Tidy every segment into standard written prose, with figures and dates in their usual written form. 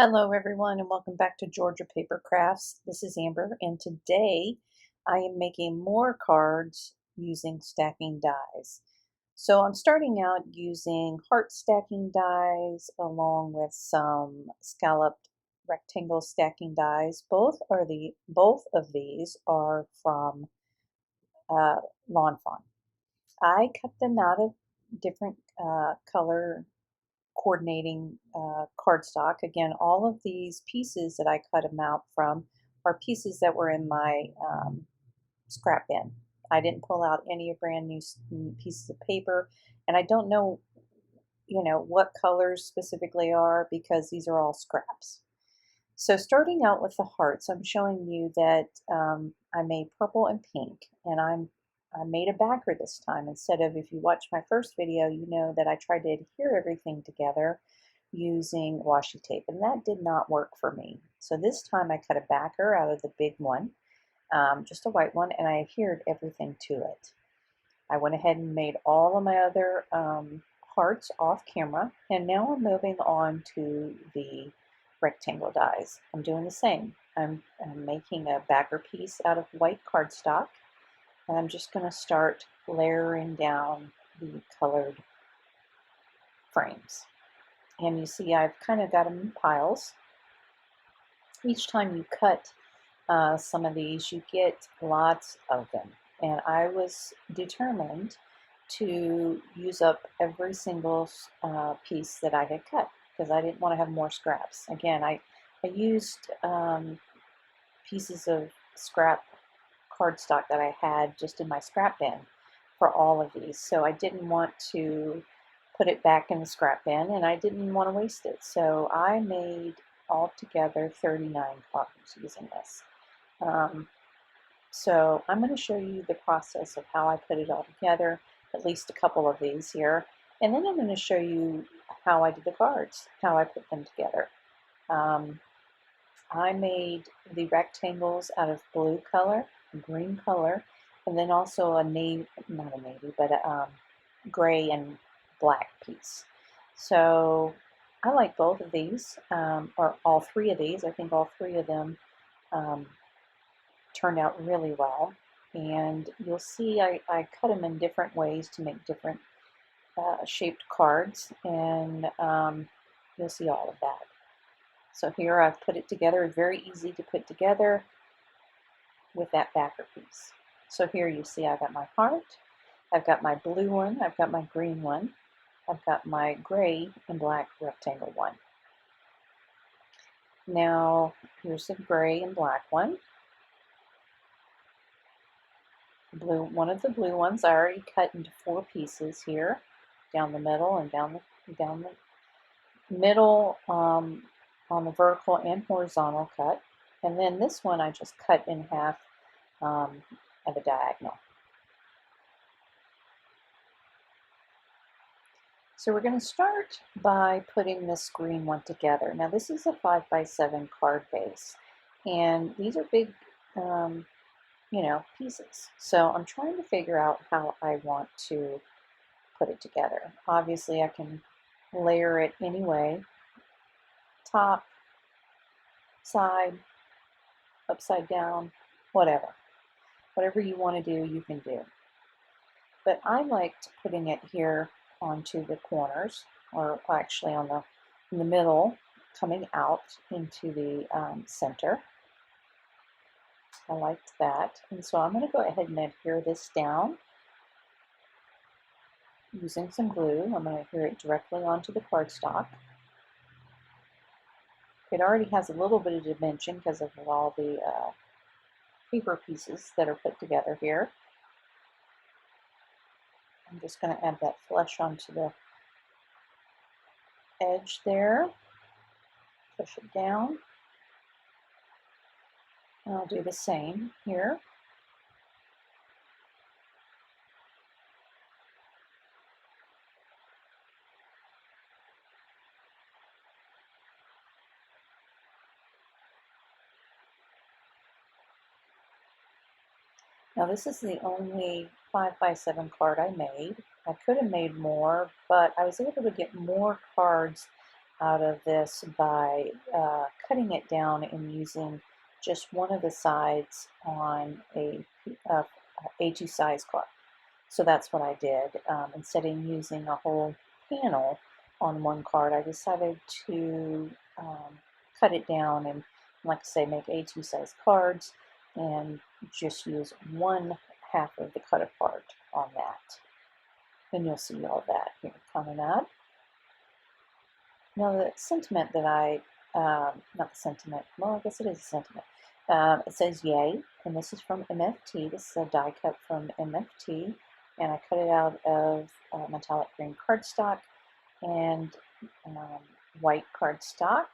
Hello everyone and welcome back to Georgia Paper Crafts. This is Amber and today I am making more cards using stacking dies. So I'm starting out using heart stacking dies along with some scalloped rectangle stacking dies. Both of these are from Lawn Fawn. I cut them out of different color coordinating cardstock. Again, all of these pieces that I cut them out from are pieces that were in my scrap bin. I didn't pull out any brand new pieces of paper, and I don't know, what colors specifically are because these are all scraps. So starting out with the hearts, I'm showing you that I made purple and pink, and I made a backer this time. Instead of, if you watch my first video, you know that I tried to adhere everything together using washi tape, and that did not work for me. So this time I cut a backer out of the big one, just a white one, and I adhered everything to it. I went ahead and made all of my other hearts off camera, and now I'm moving on to the rectangle dies. I'm doing the same. I'm making a backer piece out of white cardstock, and I'm just going to start layering down the colored frames. And you see I've kind of got them in piles. Each time you cut some of these, you get lots of them. And I was determined to use up every single piece that I had cut because I didn't want to have more scraps. Again, I used pieces of scrap cardstock that I had just in my scrap bin for all of these. So I didn't want to put it back in the scrap bin, and I didn't want to waste it. So I made altogether 39 cards using this. So I'm going to show you the process of how I put it all together, at least a couple of these here, and then I'm going to show you how I did the cards, how I put them together. I made the rectangles out of blue color, green color, and then also a navy, not a navy, but a gray and black piece. So I like both of these, or all three of these. I think all three of them turned out really well. And you'll see I cut them in different ways to make different shaped cards, and you'll see all of that. So here I've put it together. It's very easy to put together with that backer piece. So here you see I've got my heart, I've got my blue one, I've got my green one, I've got my gray and black rectangle one. Now here's the gray and black one. Blue, one of the blue ones I already cut into 4 pieces here, down the middle and down the middle on the vertical and horizontal cut. And then this one I just cut in half at a diagonal. So we're going to start by putting this green one together. Now this is a 5x7 card base, and these are big pieces. So I'm trying to figure out how I want to put it together. Obviously I can layer it anyway, top, side, upside down, whatever. Whatever you want to do, you can do. But I liked putting it here onto the corners, or actually in the middle, coming out into the center. I liked that, and so I'm going to go ahead and adhere this down using some glue. I'm going to adhere it directly onto the cardstock. It already has a little bit of dimension because of all the paper pieces that are put together here. I'm just going to add that flesh onto the edge there, push it down, and I'll do the same here. Now this is the only 5x7 card I made. I could have made more, but I was able to get more cards out of this by cutting it down and using just one of the sides on a A2 size card. So that's what I did. Instead of using a whole panel on one card, I decided to cut it down and, like I say, make A2 size cards and just use one half of the cut apart on that. And you'll see all that here coming up. Now the sentiment that not the sentiment, well, I guess it is a sentiment. It says yay, and this is from MFT. This is a die cut from MFT, and I cut it out of metallic green cardstock and white cardstock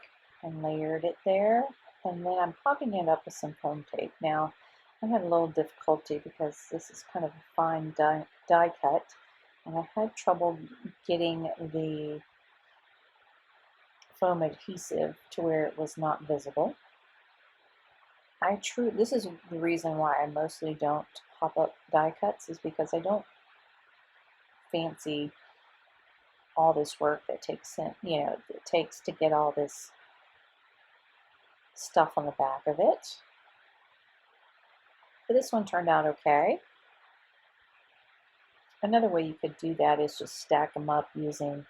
and layered it there. And then I'm popping it up with some foam tape. Now, I had a little difficulty because this is kind of a fine die cut, and I had trouble getting the foam adhesive to where it was not visible. This is the reason why I mostly don't pop up die cuts, is because I don't fancy all this work that takes to get all this stuff on the back of it. But this one turned out okay. Another way you could do that is just stack them up using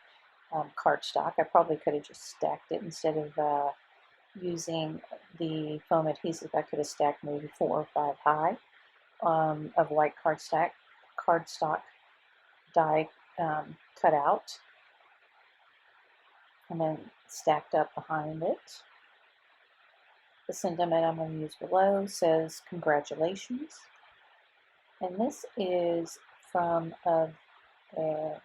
cardstock. I probably could have just stacked it instead of using the foam adhesive. I could have stacked maybe 4 or 5 high of white cardstock die cut out and then stacked up behind it. The sentiment I'm going to use below says congratulations, and this is from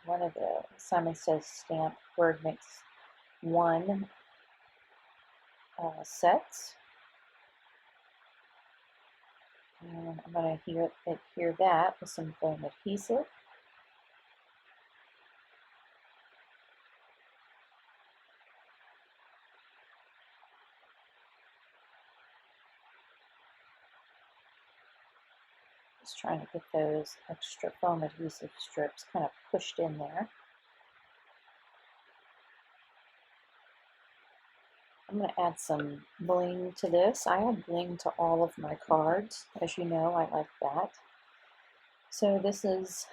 one of the Simon Says Stamp Word Mix 1 sets. And I'm going to adhere that with some foam adhesive. Just trying to get those extra foam adhesive strips kind of pushed in there. I'm going to add some bling to this. I add bling to all of my cards. As you know, I like that. So this is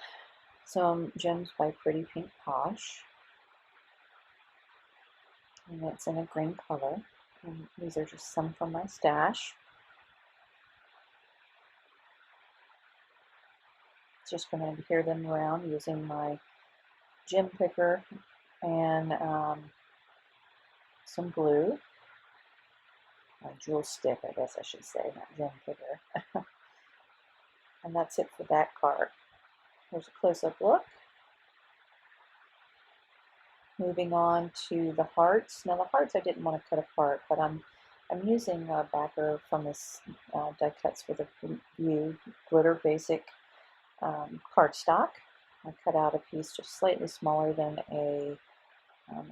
some Gems by Pretty Pink Posh. And it's in a green color. And these are just some from my stash. Just going to adhere them around using my gem picker and some glue. My jewel stick, I guess I should say, not gem picker. And that's it for that card. Here's a close-up look. Moving on to the hearts. Now the hearts I didn't want to cut apart, but I'm using a backer from this Die Cuts with a View Glitter Basic cardstock. I cut out a piece just slightly smaller than a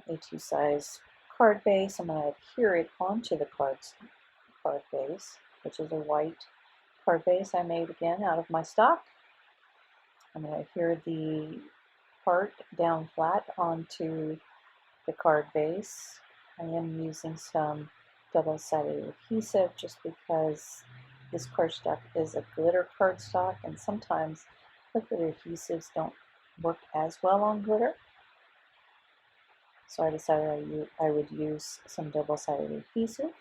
A2 size card base. I'm going to adhere it onto the card base, which is a white card base I made again out of my stock. I'm going to adhere the part down flat onto the card base. I am using some double-sided adhesive just because this cardstock is a glitter cardstock, and sometimes liquid adhesives don't work as well on glitter. So I decided I would use some double-sided adhesive.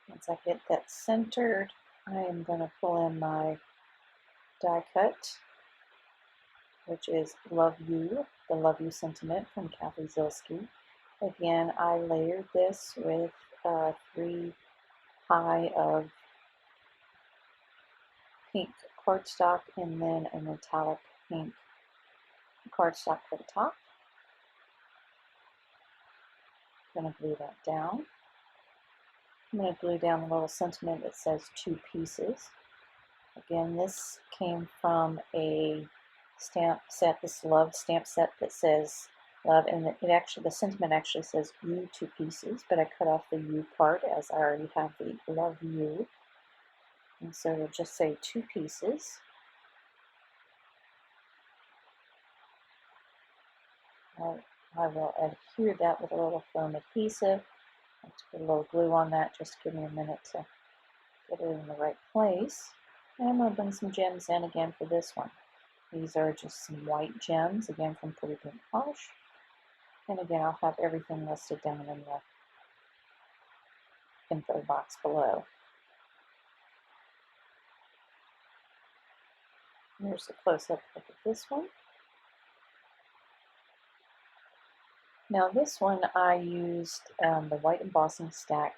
Once I get that centered, I am going to pull in my die cut, which is Love You, the Love You sentiment from Kathy Zilski. Again, I layered this with 3 high of pink cardstock and then a metallic pink cardstock for the top. I'm going to glue that down. I'm going to glue down the little sentiment that says 2 pieces. Again, this came from a stamp set, this Love stamp set that says love, and it actually, the sentiment actually says you 2 pieces, but I cut off the you part as I already have the love you. And so it'll just say 2 pieces. I will adhere that with a little foam adhesive. Let's put a little glue on that, just give me a minute to get it in the right place. And I'm going to bring some gems in again for this one. These are just some white gems, again from Pretty Pink Polish. And again, I'll have everything listed down in the info box below. Here's a close-up look at this one. Now this one I used the white embossing stack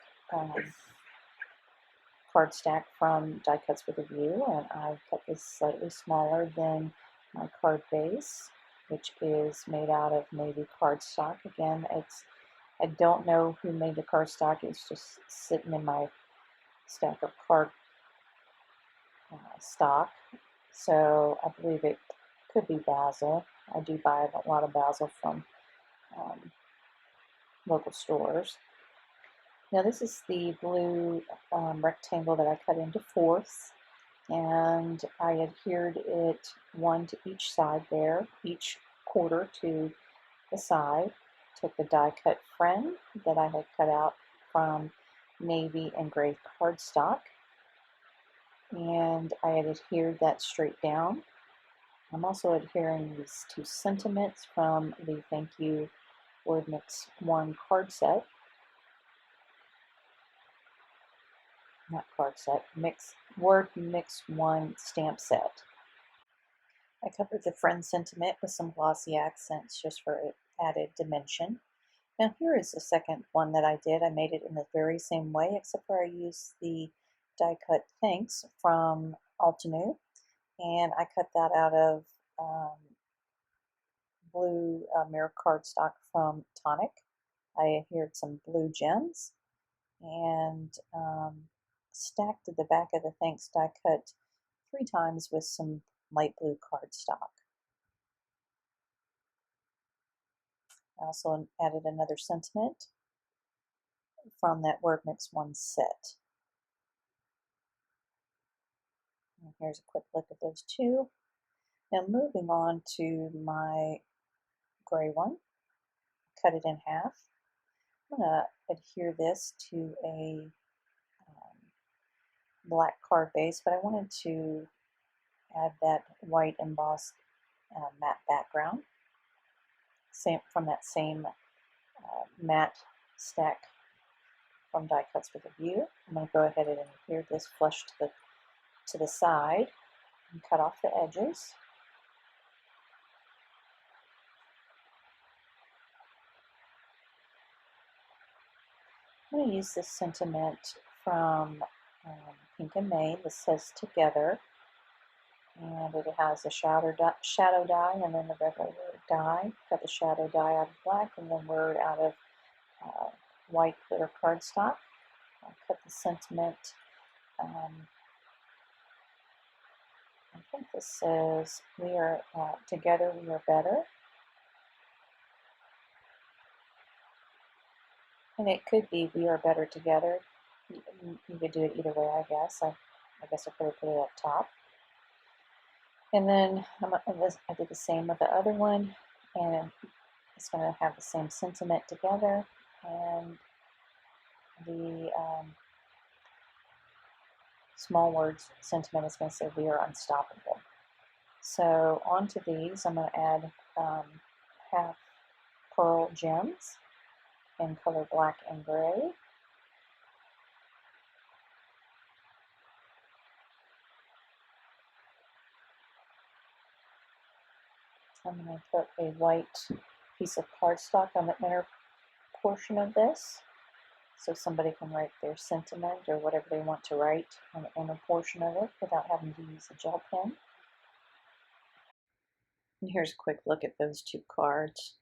card stack from Die Cuts with a View, and I cut this slightly smaller than my card base, which is made out of navy cardstock. Again, I don't know who made the cardstock. It's just sitting in my stack of card stock. So I believe it could be basil. I do buy a lot of basil from local stores. Now this is the blue rectangle that I cut into fourths, and I adhered it one to each side there, each quarter to the side. Took the die cut friend that I had cut out from navy and gray cardstock, and I had adhered that straight down. I'm also adhering these 2 sentiments from the Thank You Word Mix 1 card set. Not card set, Word Mix 1 stamp set. I covered the friend sentiment with some glossy accents just for added dimension. Now here is the second one that I did. I made it in the very same way, except for I used the die cut Thanks from Altenew, and I cut that out of blue mirror cardstock from Tonic. I adhered some blue gems and stacked the back of the Thanks die cut 3 times with some light blue cardstock. I also added another sentiment from that Word Mix 1 set. And here's a quick look at those 2. Now moving on to my gray one, cut it in half. I'm going to adhere this to a black card base, but I wanted to add that white embossed matte background from that same matte stack from Die Cuts with a View. I'm going to go ahead and adhere this flush to the side and cut off the edges. I'm going to use this sentiment from Pink and May. This says Together, and it has a shadow die and then the regular word die. Cut the shadow die out of black and then word out of white glitter cardstock. I'll cut the sentiment. I think this says we are together, we are better. And it could be we are better together. You could do it either way, I guess. I guess I could have put it up top. And then I did the same with the other one, and it's going to have the same sentiment together, and the small words sentiment is going to say we are unstoppable. So onto these, I'm going to add half pearl gems in color black and gray. I'm going to put a white piece of cardstock on the inner portion of this, so somebody can write their sentiment or whatever they want to write on the inner portion of it without having to use a gel pen. And here's a quick look at those 2 cards.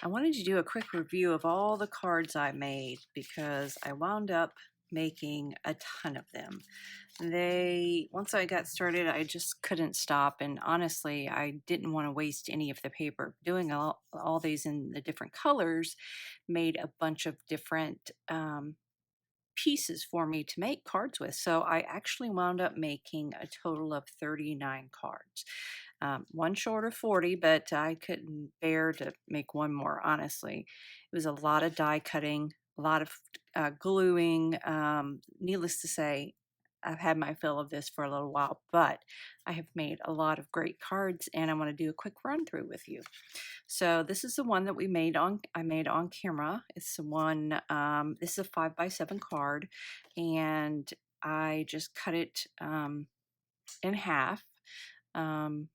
I wanted to do a quick review of all the cards I made because I wound up making a ton of them. Once I got started, I just couldn't stop, and honestly, I didn't want to waste any of the paper. Doing all these in the different colors made a bunch of different pieces for me to make cards with. So I actually wound up making a total of 39 cards. One short of 40, but I couldn't bear to make one more, honestly. It was a lot of die cutting, a lot of gluing. Needless to say, I've had my fill of this for a little while, but I have made a lot of great cards, and I want to do a quick run through with you. So this is the one that I made on camera. It's the one, this is a 5x7 card, and I just cut it in half on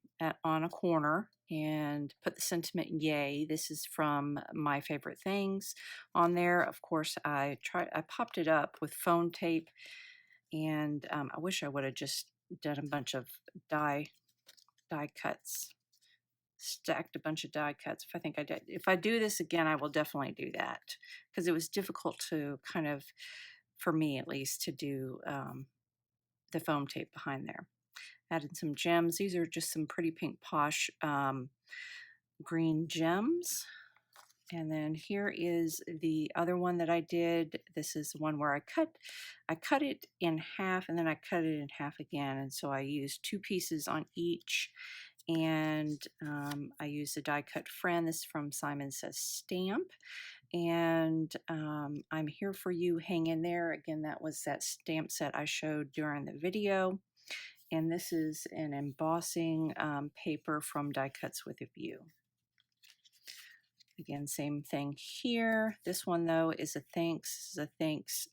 a corner and put the sentiment "Yay." This is from My Favorite Things on there. Of course, I popped it up with phone tape, and I wish I would have just done a bunch of die cuts, stacked a bunch of die cuts. If I do this again, I will definitely do that, because it was difficult to kind of, for me at least, to do the foam tape behind there. Added some gems. These are just some pretty pink posh green gems. And then here is the other one that I did. This is the one where I cut it in half, and then I cut it in half again. And so I used 2 pieces on each. And I used a die cut friend. This is from Simon Says stamp. And I'm Here For You, Hang In There. Again, that was that stamp set I showed during the video. And this is an embossing paper from Die Cuts with a View. Again, same thing here. This one, though, is a thanks. This is a thanks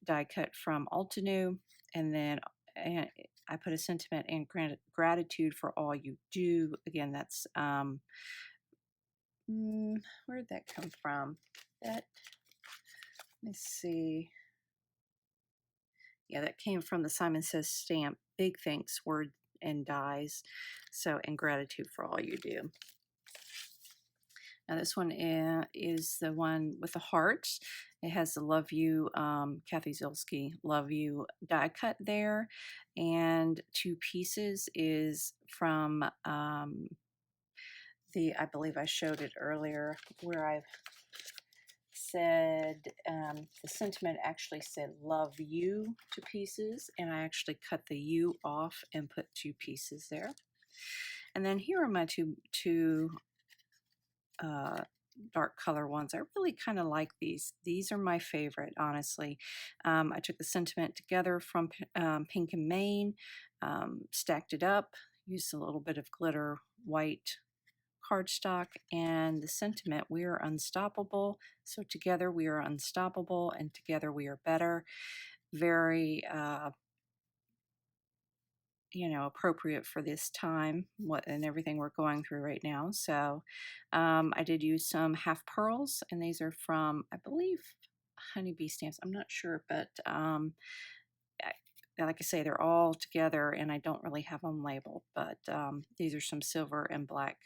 die cut from Altenew. And then I put a sentiment and gratitude for all you do. Again, that's, where did that come from? Let me see. Yeah, that came from the Simon Says stamp. Big thanks word and dies. So, and gratitude for all you do. Now this one is the one with the hearts. It has the Love You, Kathy Zilski, Love You die cut there. And 2 pieces is from I believe I showed it earlier, where I've said, the sentiment actually said Love You 2 pieces, and I actually cut the U off and put 2 pieces there. And then here are my two dark color ones. I really kind of like these. These are my favorite, honestly. I took the sentiment together from Pink and Main, stacked it up, used a little bit of glitter white cardstock, and the sentiment, we are unstoppable. So together we are unstoppable, and together we are better. Very appropriate for this time and everything we're going through right now. So I did use some half pearls, and these are from, I believe, Honeybee Stamps. I'm not sure, but like I say, they're all together, and I don't really have them labeled, but these are some silver and black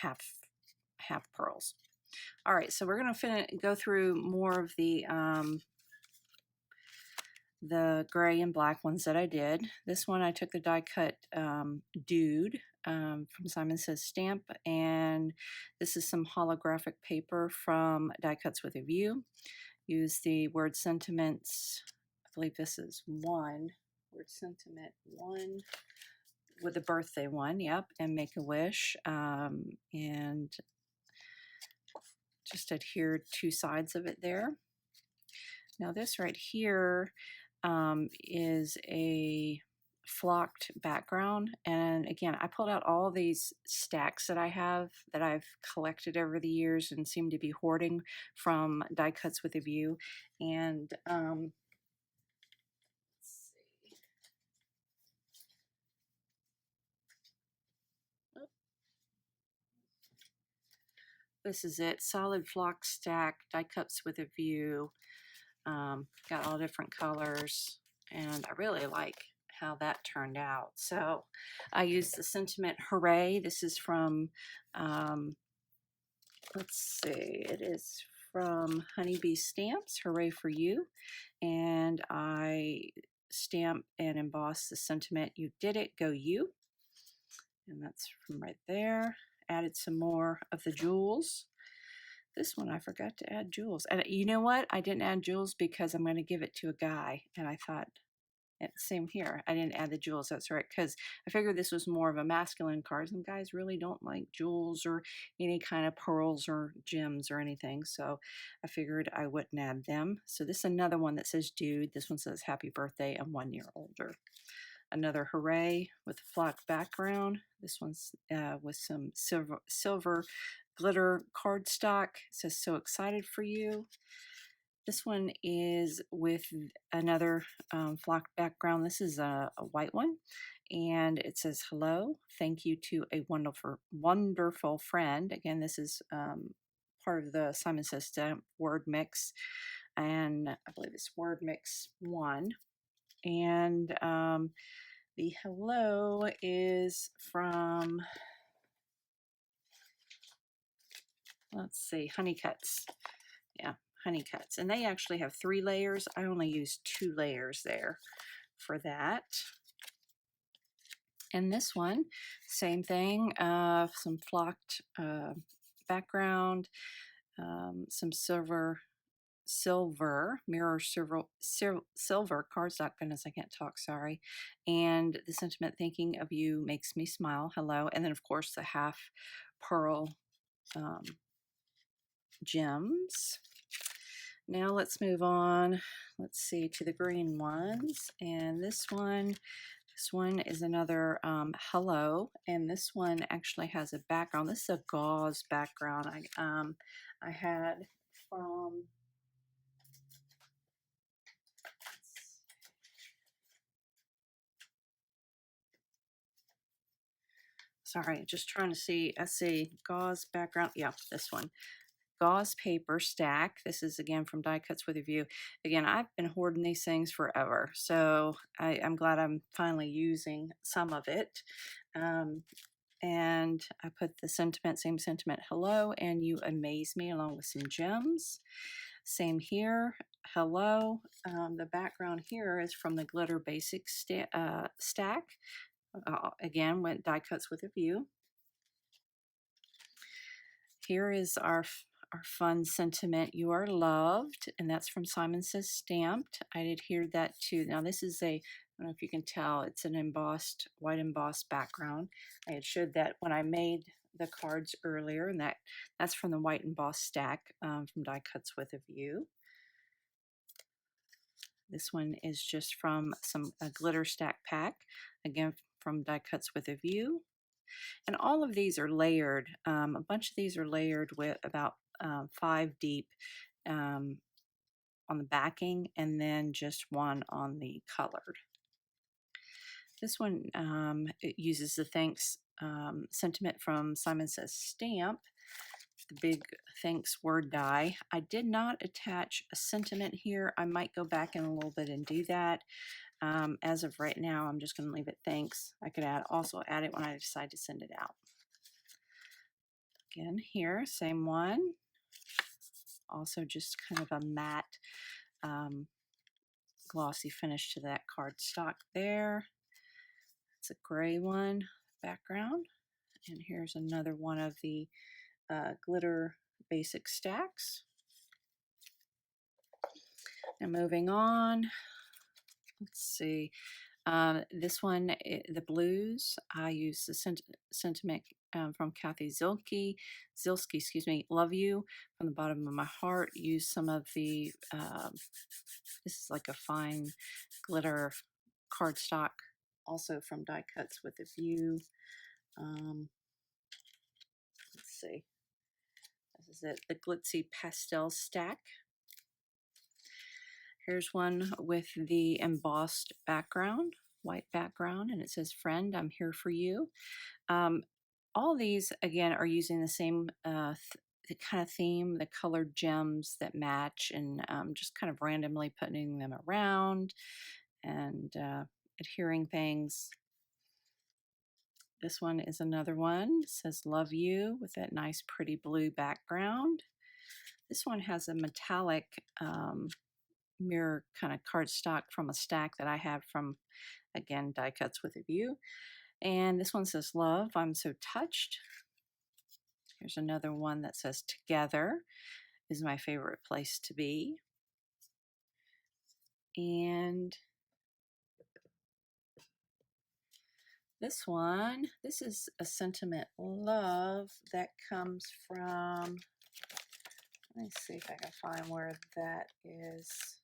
half pearls. All right, so we're going to go through more of the gray and black ones that I did. This one I took the die cut Dude from Simon Says stamp, and this is some holographic paper from Die Cuts with a View. Use the word sentiments, I believe this is 1, word sentiment 1, with a birthday one, yep, and Make a Wish, and just adhered 2 sides of it there. Now this right here is a flocked background, and again, I pulled out all these stacks that I have that I've collected over the years and seem to be hoarding from Die Cuts with a View. And let's see. Oh. This is it, solid flock stack, Die Cuts with a View. Got all different colors, and I really like how that turned out. So I used the sentiment Hooray. This is from let's see, it is from Honeybee Stamps, Hooray for You. And I stamp and emboss the sentiment, "You did it, go you." And that's from right there. Added some more of the jewels. This one I forgot to add jewels. And you know what? I didn't add jewels because I'm going to give it to a guy. And I thought, same here. I didn't add the jewels. That's right. Because I figured this was more of a masculine card. And guys really don't like jewels or any kind of pearls or gems or anything. So I figured I wouldn't add them. So this is another one that says dude. This one says happy birthday. I'm 1 year older. Another hooray with a flock background. This one's with some silver glitter cardstock. It says so excited for you. This one is with another flock background. This is a white one, and it says hello, thank you to a wonderful friend. Again, this is part of the Simon Says Stamp word mix, and I believe it's word mix 1. And the hello is from, let's see, Honeycuts. Yeah, Honeycuts. And they actually have 3 layers. I only used 2 layers there for that. And this one, same thing, some flocked background, some mirror silver cardstock. Goodness, I can't talk, sorry. And the sentiment, thinking of you makes me smile, hello. And then of course the half pearl gems. Now let's move on, let's see, to the green ones. And this one is another hello, and this one actually has a background. This is a gauze background I had from, sorry, just trying to see, I see gauze background, yeah, this one. Gauze paper stack. This is again from Die Cuts with a View. Again, I've been hoarding these things forever, so I'm glad I'm finally using some of it. And I put the sentiment, same sentiment, hello, and you amaze me, along with some gems. Same here, hello. The background here is from the Glitter Basic stack. Again, went Die Cuts with a View. Here is our fun sentiment, you are loved, and that's from Simon Says Stamped. I did hear that too. Now this is I don't know if you can tell, it's an embossed, white embossed background. I had showed that when I made the cards earlier, and that's from the white embossed stack from Die Cuts with a View. This one is just from a glitter stack pack, again from Die Cuts with a View. And all of these are layered. A bunch of these are layered with about 5 deep on the backing, and then just 1 on the colored. This one it uses the thanks sentiment from Simon Says Stamp, the big thanks word die. I did not attach a sentiment here. I might go back in a little bit and do that. As of right now, I'm just going to leave it thanks. I could also add it when I decide to send it out. Again, here, same one. Also just kind of a matte glossy finish to that cardstock there. It's a gray one background. And here's another one of the glitter basic stacks. And moving on, let's see. This one, the blues, I use the sentiment from Kathy Zilski, excuse me, love you from the bottom of my heart. Use some of the, this is like a fine glitter cardstock, also from Die Cuts with a View. Let's see, this is it, the glitzy pastel stack. Here's one with the embossed background, white background, and it says, friend, I'm here for you. All these, again, are using the same the kind of theme, the colored gems that match, and just kind of randomly putting them around and adhering things. This one is another one. It says, love you, with that nice pretty blue background. This one has a metallic mirror kind of cardstock from a stack that I had from, again, Die Cuts with a View. And this one says, "Love, I'm so touched." Here's another one that says, "Together is my favorite place to be." And this one, this is a sentiment, "Love," that comes from, let me see if I can find where that is.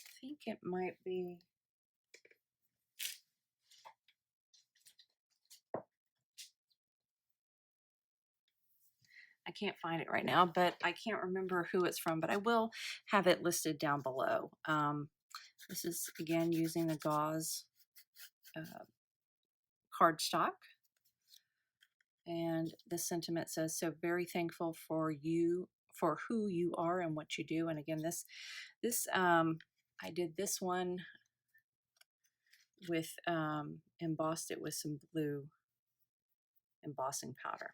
I think it might be, I can't find it right now, but I can't remember who it's from, but I will have it listed down below. This is, again, using the gauze cardstock. And the sentiment says, "So very thankful for you, for who you are and what you do." And again, I did this one with, embossed it with some blue embossing powder.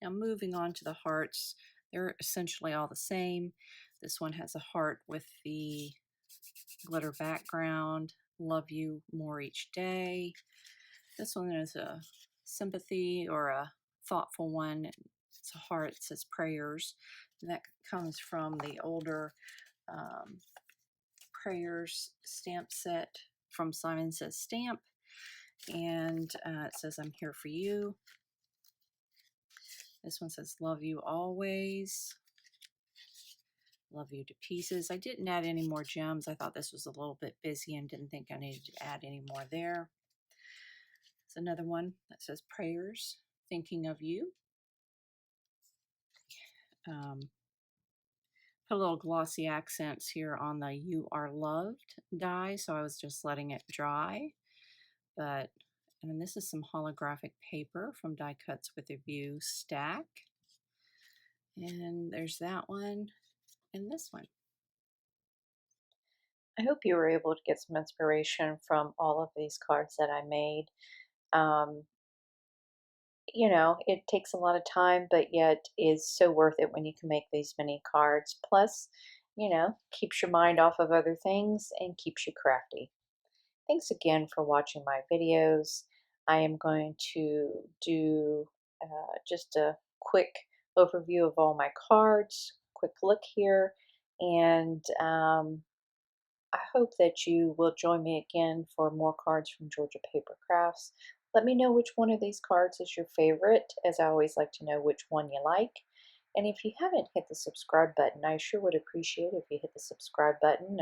Now moving on to the hearts, they're essentially all the same. This one has a heart with the glitter background, "Love you more each day." This one is a sympathy or a thoughtful one. It's a heart, it says "Prayers." And that comes from the older Prayers stamp set from Simon Says Stamp. And it says, "I'm here for you." This one says, "Love you always. Love you to pieces." I didn't add any more gems. I thought this was a little bit busy and didn't think I needed to add any more there. It's another one that says, "Prayers, thinking of you." Put a little glossy accents here on the "You Are Loved" die, so I was just letting it dry. But, and this is some holographic paper from Die Cuts with a View stack. And there's that one and this one. I hope you were able to get some inspiration from all of these cards that I made. Um, you know, it takes a lot of time, but yet is so worth it when you can make these many cards. Plus, you know, keeps your mind off of other things and keeps you crafty. Thanks again for watching my videos. I am going to do just a quick overview of all my cards, quick look here, and I hope that you will join me again for more cards from Georgia Paper Crafts. Let me know which one of these cards is your favorite, as I always like to know which one you like. And if you haven't hit the subscribe button, I sure would appreciate if you hit the subscribe button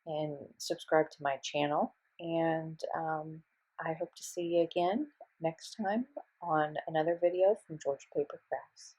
and subscribe to my channel. And I hope to see you again next time on another video from Georgia Paper Crafts.